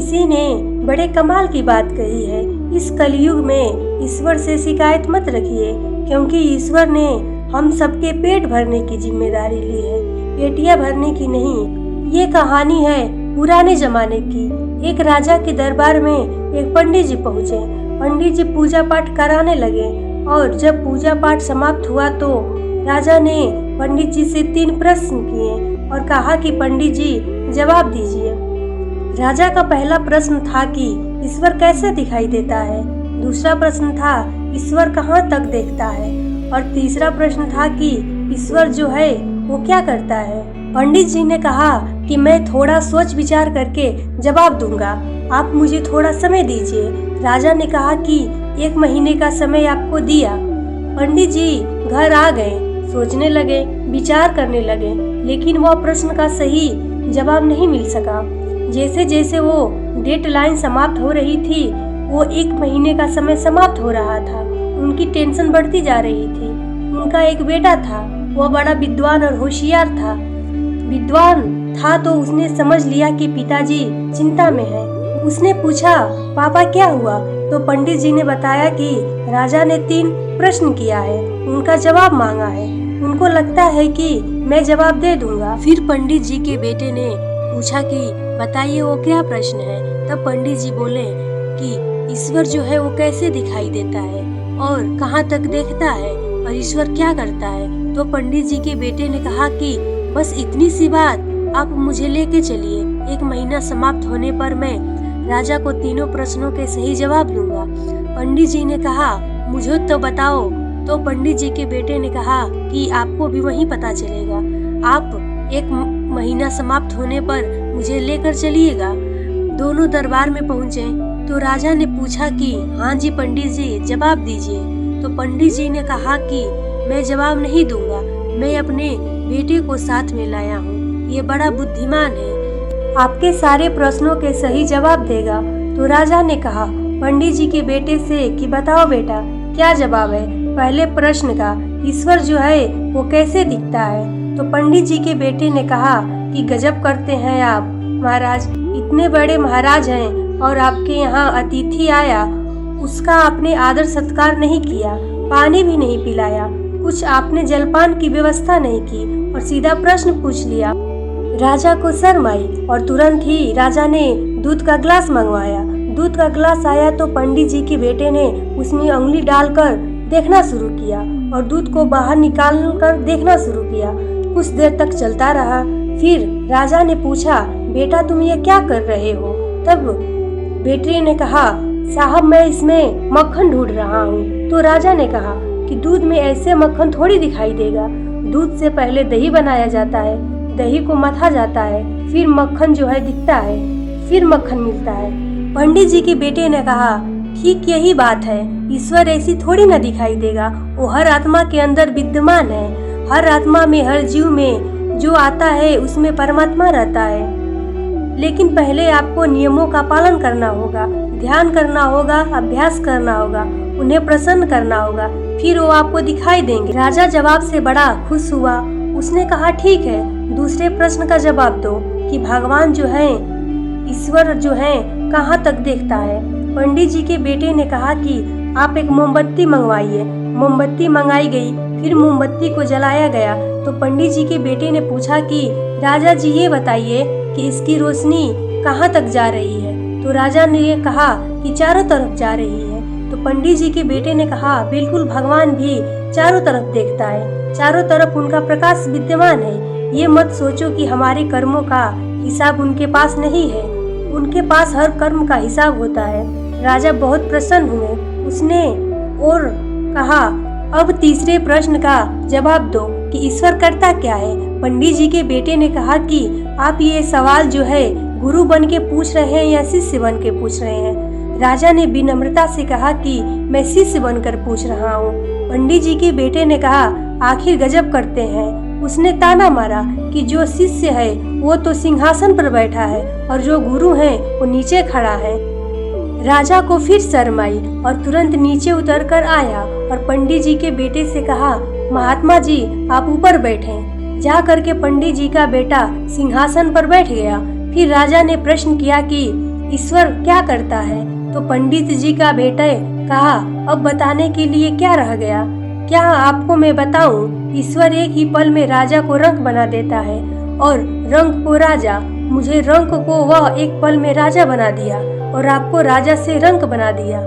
किसी ने बड़े कमाल की बात कही है, इस कलयुग में ईश्वर से शिकायत मत रखिए, क्योंकि ईश्वर ने हम सबके पेट भरने की जिम्मेदारी ली है, पेटियां भरने की नहीं। ये कहानी है पुराने जमाने की। एक राजा के दरबार में एक पंडित जी पहुँचे। पंडित जी पूजा पाठ कराने लगे और जब पूजा पाठ समाप्त हुआ तो राजा ने पंडित जी से 3 प्रश्न किए और कहा कि पंडित जी जवाब दीजिए। राजा का पहला प्रश्न था कि ईश्वर कैसे दिखाई देता है, दूसरा प्रश्न था ईश्वर कहाँ तक देखता है और तीसरा प्रश्न था कि ईश्वर जो है वो क्या करता है। पंडित जी ने कहा कि मैं थोड़ा सोच विचार करके जवाब दूंगा, आप मुझे थोड़ा समय दीजिए। राजा ने कहा कि 1 महीने का समय आपको दिया। पंडित जी घर आ गए, सोचने लगे, विचार करने लगे, लेकिन वह प्रश्न का सही जवाब नहीं मिल सका। जैसे जैसे वो डेडलाइन समाप्त हो रही थी, वो 1 महीने का समय समाप्त हो रहा था। उनकी टेंशन बढ़ती जा रही थी। उनका एक बेटा था, वह बड़ा विद्वान और होशियार था। विद्वान था तो उसने समझ लिया कि पिताजी चिंता में है। उसने पूछा, पापा क्या हुआ? तो पंडित जी ने बताया कि राजा ने 3 प्रश्न किया है, उनका जवाब मांगा है, उनको लगता है कि मैं जवाब दे दूंगा। फिर पंडित जी के बेटे ने पूछा कि बताइए वो क्या प्रश्न है। तब पंडित जी बोले कि ईश्वर जो है वो कैसे दिखाई देता है और कहाँ तक देखता है और ईश्वर क्या करता है। तो पंडित जी के बेटे ने कहा कि बस इतनी सी बात, आप मुझे लेके चलिए। 1 महीना समाप्त होने पर मैं राजा को 3 प्रश्नों के सही जवाब दूंगा। पंडित जी ने कहा मुझे तो बताओ। तो पंडित जी के बेटे ने कहा कि आपको भी वहीं पता चलेगा, आप 1 महीना समाप्त होने पर मुझे लेकर चलिएगा। दोनों दरबार में पहुँचे तो राजा ने पूछा कि हाँ जी पंडित जी जवाब दीजिए। तो पंडित जी ने कहा कि मैं जवाब नहीं दूंगा, मैं अपने बेटे को साथ में लाया हूँ, ये बड़ा बुद्धिमान है, आपके सारे प्रश्नों के सही जवाब देगा। तो राजा ने कहा पंडित जी के बेटे से कि बताओ बेटा क्या जवाब है पहले प्रश्न का, ईश्वर जो है वो कैसे दिखता है। तो पंडित जी के बेटे ने कहा कि गजब करते हैं आप महाराज, इतने बड़े महाराज हैं और आपके यहाँ अतिथि आया, उसका आपने आदर सत्कार नहीं किया, पानी भी नहीं पिलाया, कुछ आपने जलपान की व्यवस्था नहीं की और सीधा प्रश्न पूछ लिया। राजा को शर्म आई और तुरंत ही राजा ने दूध का ग्लास मंगवाया। दूध का ग्लास आया तो पंडित जी के बेटे ने उसमें उंगली डालकर देखना शुरू किया और दूध को बाहर निकाल कर देखना शुरू किया। कुछ देर तक चलता रहा। फिर राजा ने पूछा, बेटा तुम ये क्या कर रहे हो? तब बेटे ने कहा, साहब मैं इसमें मक्खन ढूंढ रहा हूँ। तो राजा ने कहा कि दूध में ऐसे मक्खन थोड़ी दिखाई देगा, दूध से पहले दही बनाया जाता है, दही को मथा जाता है, फिर मक्खन जो है दिखता है, फिर मक्खन मिलता है। पंडित जी के बेटे ने कहा, ठीक यही बात है, ईश्वर ऐसी थोड़ी ना दिखाई देगा, वो हर आत्मा के अंदर विद्यमान है, हर आत्मा में, हर जीव में जो आता है उसमें परमात्मा रहता है। लेकिन पहले आपको नियमों का पालन करना होगा, ध्यान करना होगा, अभ्यास करना होगा, उन्हें प्रसन्न करना होगा, फिर वो आपको दिखाई देंगे। राजा जवाब से बड़ा खुश हुआ। उसने कहा ठीक है, दूसरे प्रश्न का जवाब दो कि भगवान जो है, ईश्वर जो है कहाँ तक देखता है। पंडित जी के बेटे ने कहा कि आप एक मोमबत्ती मंगवाइए। मोमबत्ती मंगाई गई, फिर मोमबत्ती को जलाया गया। तो पंडित जी के बेटे ने पूछा कि राजा जी ये बताइए कि इसकी रोशनी कहाँ तक जा रही है। तो राजा ने ये कहा कि चारों तरफ जा रही है। तो पंडित जी के बेटे ने कहा बिल्कुल, भगवान भी चारों तरफ देखता है, चारों तरफ उनका प्रकाश विद्यमान है। ये मत सोचो कि हमारे कर्मों का हिसाब उनके पास नहीं है, उनके पास हर कर्म का हिसाब होता है। राजा बहुत प्रसन्न हुए। उसने और कहा, अब तीसरे प्रश्न का जवाब दो कि ईश्वर करता क्या है। पंडित जी के बेटे ने कहा कि आप ये सवाल जो है गुरु बन के पूछ रहे हैं या शिष्य बन के पूछ रहे हैं। राजा ने विनम्रता से कहा कि मैं शिष्य बनकर पूछ रहा हूँ। पंडित जी के बेटे ने कहा, आखिर गजब करते हैं। उसने ताना मारा कि जो शिष्य है वो तो सिंहासन पर बैठा है और जो गुरु है वो नीचे खड़ा है। राजा को फिर शर्म आई और तुरंत नीचे उतर कर आया और पंडित जी के बेटे से कहा, महात्मा जी आप ऊपर बैठें। जा करके पंडित जी का बेटा सिंहासन पर बैठ गया। फिर राजा ने प्रश्न किया कि ईश्वर क्या करता है? तो पंडित जी का बेटे कहा, अब बताने के लिए क्या रह गया? क्या आपको मैं बताऊं? ईश्वर एक ही पल में राजा को रंक बना देता है और रंक को राजा। मुझे रंक को वह एक पल में राजा बना दिया और आपको राजा से रंक बना दिया।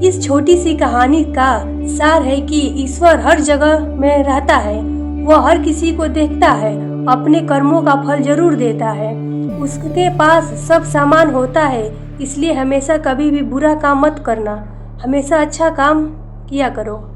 इस छोटी सी कहानी का सार है कि ईश्वर हर जगह में रहता है। वह हर किसी को देखता है, अपने कर्मों का फल जरूर देता है। उसके पास सब सामान होता है, इसलिए हमेशा कभी भी बुरा काम मत करना, हमेशा अच्छा काम किया करो।